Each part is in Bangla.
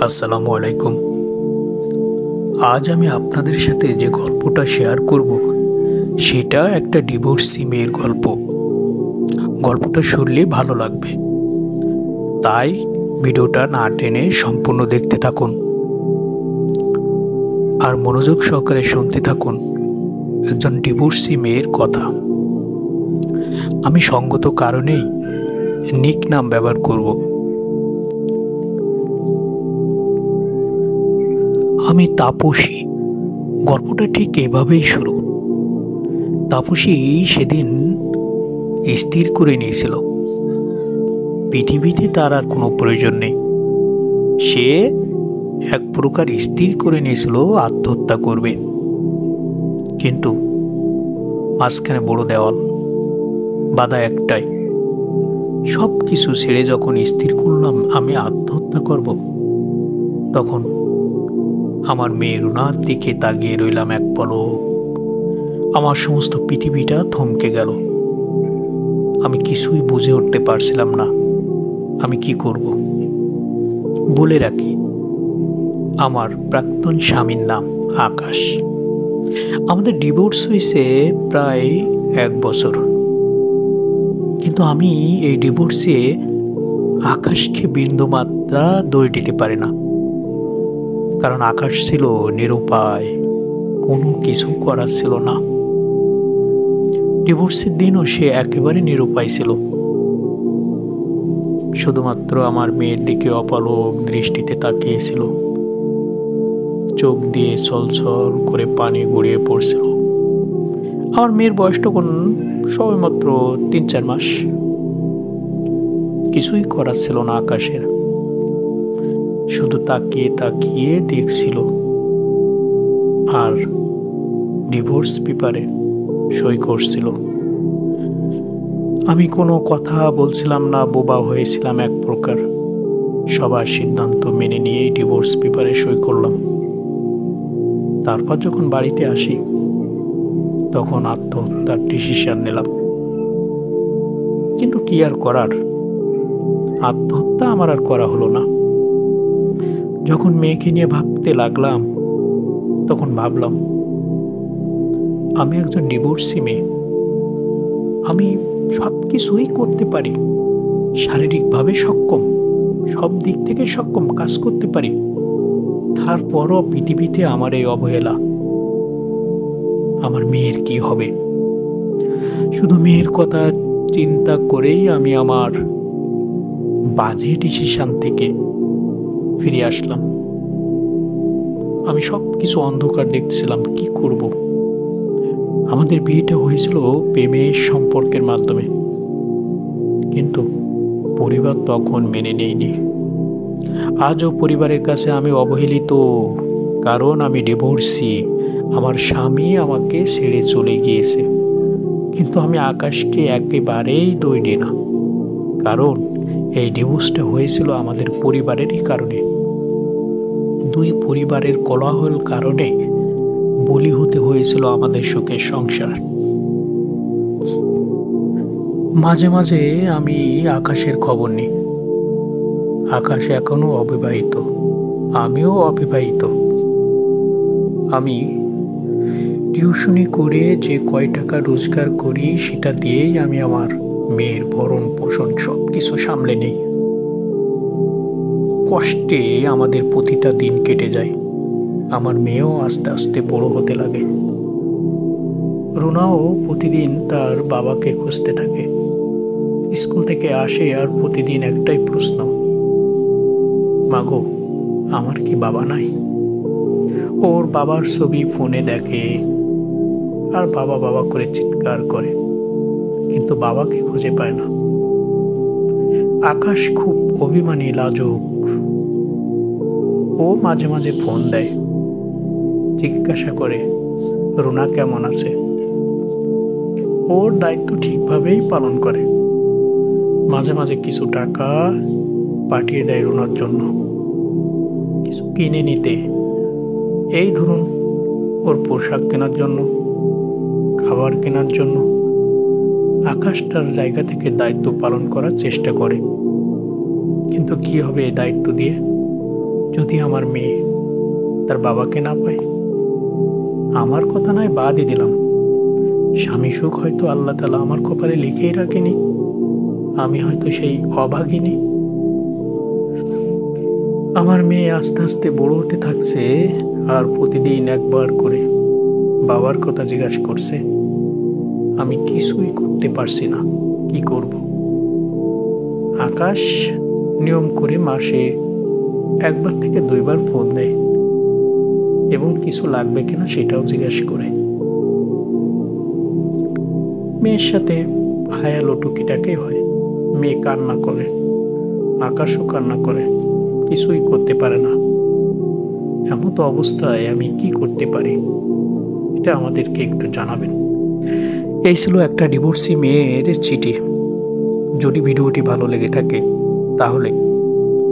আসসালামু আলাইকুম। আজ আমি আপনাদের সাথে যে গল্পটা শেয়ার করব সেটা একটা ডিভোর্সি মেয়ের গল্প। গল্পটা শুনলে ভালো লাগবে, তাই ভিডিওটা না টেনে সম্পূর্ণ দেখতে থাকুন আর মনোযোগ সহকারে শুনতে থাকুন একজন ডিভোর্সি মেয়ের কথা। আমি সঙ্গত কারণেই নিক নাম ব্যবহার করব। আমি তাপসী। গল্পটা ঠিক এভাবেই শুরু। তাপসী সেদিন স্থির করে নিয়েছিল পৃথিবীতে তার আর কোনো প্রয়োজন নেই। সে এক প্রকার স্থির করে নিয়েছিল আত্মহত্যা করবে, কিন্তু মাঝখানে বড় দেওয়াল, বাধা একটাই। সব কিছু ছেড়ে যখন স্থির করলাম আমি আত্মহত্যা করব, তখন আমার মেয়ে রুনার দিকে তাকিয়ে রইলাম এক পলক। আমার সমস্ত পৃথিবীটা থমকে গেল। আমি কিছুই বুঝে উঠতে পারছিলাম না আমি কি করব। বলে রাখি, আমার প্রাক্তন স্বামীর নাম আকাশ। আমাদের ডিভোর্স হয়েছে প্রায় 1 বছর, কিন্তু আমি এই ডিভোর্সে আকাশকে বিন্দুমাত্রা দোষ দিতে পারি না, কারণ আকাশ ছিল নিরুপায়, কোনো কিছু করার ছিল না। ডিভোর্সের দিনও সে একেবারে নিরুপায় ছিল, শুধুমাত্র আমার মেয়ের দিকে অপলক দৃষ্টিতে তাকিয়েছিল। চোখ দিয়ে ছলছল করে পানি গড়িয়ে পড়ছিল। আমার মেয়ের বয়স তখন সবেমাত্র 3-4 মাস। কিছুই করার ছিল না আকাশের, শুধু তাকিয়ে তাকিয়ে দেখছিল আর ডিভোর্স পেপারে সই করছিল। আমি কোনো কথা বলছিলাম না, বোবা হয়েছিলাম এক প্রকার। সবার সিদ্ধান্ত মেনে নিয়েই ডিভোর্স পেপারে সই করলাম। তারপর যখন বাড়িতে আসি তখন আত্মহত্যার ডিসিশন নিলাম, কিন্তু কি আর করার, আত্মহত্যা আমার আর করা হলো না। যখন মেয়েকে নিয়ে ভাবতে লাগলাম তখন ভাবলাম আমি একজন ডিভোর্সি মেয়ে, আমি সব কিছুই করতে পারি, শারীরিকভাবে সক্ষম, সব দিক থেকে সক্ষম, কাজ করতে পারি। তারপরও পৃথিবীতে আমার এই অবহেলা। আমার মেয়ের কি হবে? শুধু মেয়ের কথা চিন্তা করেই আমি আমার বাজে ডিসিশন থেকে ফিরে আসলাম। আমি সব কিছু অন্ধকার দেখছিলাম, কি করব। আমাদের বিয়েটা হয়েছিল প্রেমের সম্পর্কের মাধ্যমে, কিন্তু পরিবার তখন মেনে নেয়নি। আজও পরিবারের কাছে আমি অবহেলিত, কারণ আমি ডিভোর্সি। আমার স্বামী আমাকে ছেড়ে চলে গিয়েছে, কিন্তু আমি আকাশকে একেবারেই দোষ দিই না, কারণ এই ডিভোর্সটা হয়েছিল আমাদের পরিবারেরই কারণে। 2 পরিবারের কোলাহল কারণে বলি হতে হয়েছিল আমাদের সুখের সংসার। মাঝে মাঝে আমি আকাশের খবর নিই। আকাশ এখনো অবিবাহিত, আমিও অবিবাহিত। আমি টিউশনি করে যে কয় টাকা রোজগার করি সেটা দিয়েই আমি আমার মেয়ের ভরণ পোষণ সব কিছু সামলে নেই। কষ্টে আমাদের প্রতিটা দিন কেটে যায়। আমার মেয়েও আস্তে আস্তে বড় হতে লাগে। রুনাও প্রতিদিন তার বাবাকে খুঁজতে থাকে। স্কুল থেকে আসে আর প্রতিদিন একটাই প্রশ্ন, মাগো আমার কি বাবা নাই? ওর বাবার ছবি ফোনে দেখে আর বাবা বাবা করে চিৎকার করে, কিন্তু বাবাকে খুঁজে পায় না। আকাশ খুব অভিমানী, লাজুক। ও মাঝে মাঝে ফোন দেয়, জিজ্ঞাসা করে রুনা কেমন আছে। ওর দায়িত্ব ঠিকভাবেই পালন করে। মাঝে মাঝে কিছু টাকা পাঠিয়ে দেয় রুনার জন্য, কিছু কিনে নিতে। এই ধরুন, ওর পোশাক কেনার জন্য, খাবার কেনার জন্য। আকাশ তার জায়গা থেকে দায়িত্ব পালন করার চেষ্টা করে, কিন্তু কি হবে এই দায়িত্ব দিয়ে? যদি আমার মেয়ে তার বাবাকে না পায়, আমার কথা নয় বাদই দিলাম, স্বামী সুখ হয়তো আল্লাহ তাআলা আমার কপালে লিখেই রাখেনি, আমি হয়তো সেই অভাগিনী। আমার মেয়ে আস্তে আস্তে বড় হতে থাকছে, আর প্রতিদিন একবার করে বাবার কথা জিজ্ঞাসা করছে। আমি কিছুই করতে পারছি না, কি করব। আকাশ নিয়ম করে মাসে একবার থেকে 2বার ফোন দেয় এবং কিছু লাগবে কিনা সেটাও জিজ্ঞাসা করে। মেয়ের সাথে হায়ালো টুকিটাকে হয়, মেয়ে কান্না করে, আকাশও কান্না করে, কিছুই করতে পারে না। এমন তো অবস্থায় আমি কি করতে পারি, এটা আমাদেরকে একটু জানাবেন। এই ছিল একটা ডিভোর্সি মেয়ের চিঠি। যদি ভিডিওটি ভালো লেগে থাকে তাহলে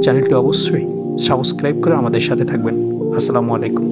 চ্যানেলটি অবশ্যই সাবস্ক্রাইব করে আমাদের সাথে থাকবেন। আসসালামু আলাইকুম।